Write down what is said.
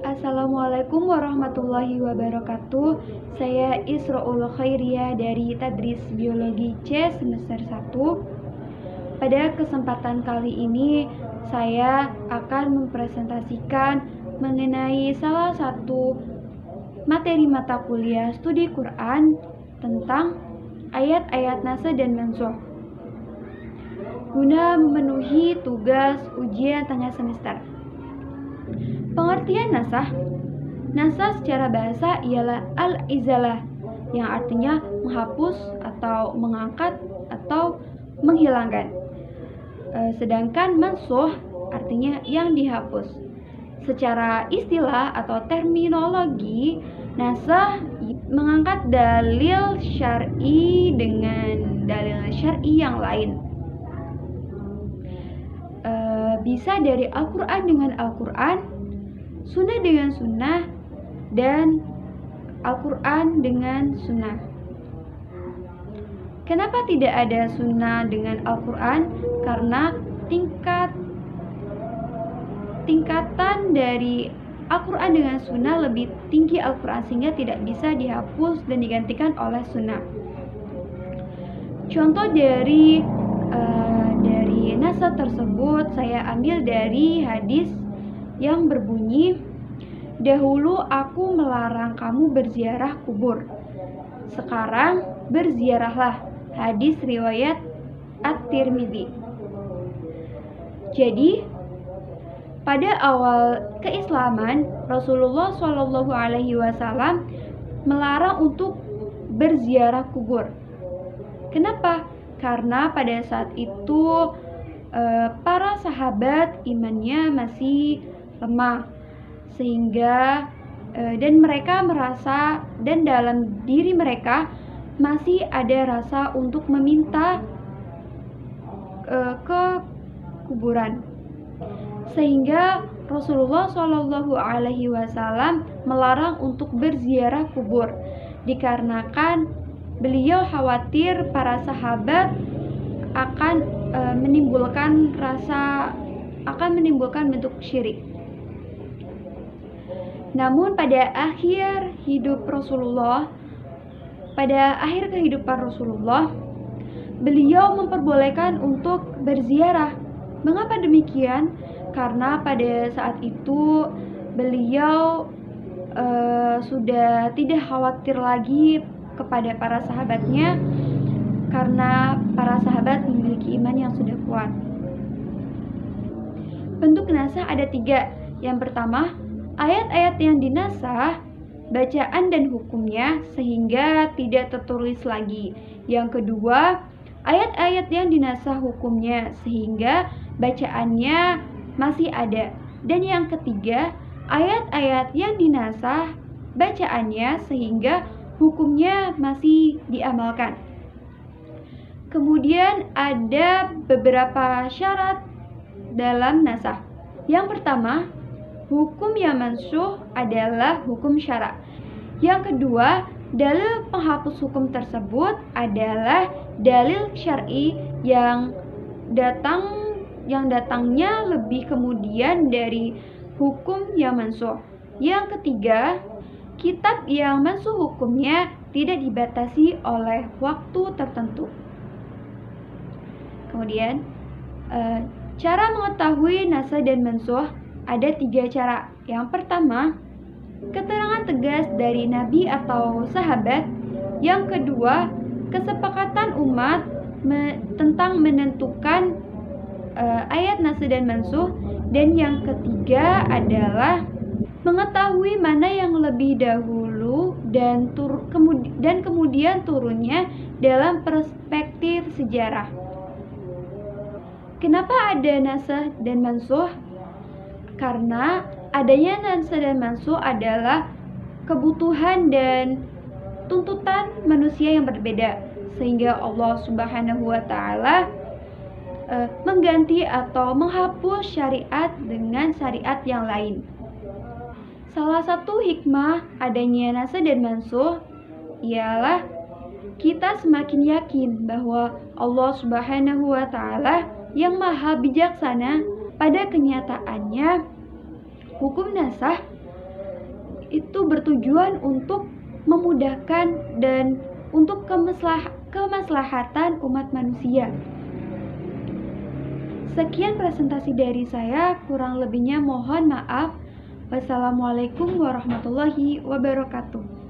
Assalamualaikum warahmatullahi wabarakatuh. Saya Israul Khairiyah dari Tadris Biologi C semester 1. Pada kesempatan kali ini saya akan mempresentasikan mengenai salah satu materi mata kuliah studi Quran tentang ayat-ayat nasakh dan mansukh guna memenuhi tugas ujian tengah semester. Pengertian nasakh. Nasakh secara bahasa ialah al-izalah, yang artinya menghapus atau mengangkat atau menghilangkan. Sedangkan mansukh artinya yang dihapus. Secara istilah atau terminologi, nasakh mengangkat dalil syar'i dengan dalil syar'i yang lain. Bisa dari Al-Quran dengan Al-Quran, Sunnah dengan Sunnah, dan Al-Quran dengan Sunnah. Kenapa tidak ada Sunnah dengan Al-Quran? Karena tingkatan dari Al-Quran dengan Sunnah lebih tinggi Al-Quran, sehingga tidak bisa dihapus dan digantikan oleh Sunnah. Contoh dari nasakh tersebut saya ambil dari hadis yang berbunyi, "Dahulu aku melarang kamu berziarah kubur, sekarang berziarahlah." Hadis riwayat At-Tirmidzi. Jadi, pada awal keislaman, Rasulullah SAW melarang untuk berziarah kubur. Kenapa? Karena pada saat itu para sahabat imannya masih lemah, sehingga dan mereka merasa, dan dalam diri mereka masih ada rasa untuk meminta ke kuburan, sehingga Rasulullah SAW melarang untuk berziarah kubur, dikarenakan beliau khawatir para sahabat akan menimbulkan bentuk syirik. Namun pada akhir kehidupan Rasulullah, beliau memperbolehkan untuk berziarah. Mengapa demikian? Karena pada saat itu beliau sudah tidak khawatir lagi kepada para sahabatnya, karena para sahabat memiliki iman yang sudah kuat. Bentuk nasakh ada 3. Yang pertama, ayat-ayat yang dinasakh bacaan dan hukumnya sehingga tidak tertulis lagi. Yang kedua, ayat-ayat yang dinasakh hukumnya sehingga bacaannya masih ada. Dan yang ketiga, ayat-ayat yang dinasakh bacaannya sehingga hukumnya masih diamalkan. Kemudian ada beberapa syarat dalam nasakh. Yang pertama, hukum yang mansukh adalah hukum syara'. Yang kedua, dalil penghapus hukum tersebut adalah dalil syar'i yang datangnya lebih kemudian dari hukum yang mansukh. Yang ketiga, kitab yang mansukh hukumnya tidak dibatasi oleh waktu tertentu. Kemudian, cara mengetahui nasakh dan mansukh ada 3 cara. Yang pertama, keterangan tegas dari Nabi atau sahabat. Yang kedua, kesepakatan umat tentang menentukan ayat nasakh dan mansukh. Dan yang ketiga adalah mengetahui mana yang lebih dahulu dan kemudian turunnya dalam perspektif sejarah. Kenapa ada nasakh dan mansukh? Karena adanya nasakh dan mansukh adalah kebutuhan dan tuntutan manusia yang berbeda, sehingga Allah Subhanahu wa Ta'ala mengganti atau menghapus syariat dengan syariat yang lain. Salah satu hikmah adanya nasakh dan mansukh ialah kita semakin yakin bahwa Allah Subhanahu wa Ta'ala yang maha bijaksana. Pada kenyataannya, hukum nasakh itu bertujuan untuk memudahkan dan untuk kemaslahatan umat manusia. Sekian presentasi dari saya, kurang lebihnya mohon maaf. Wassalamualaikum warahmatullahi wabarakatuh.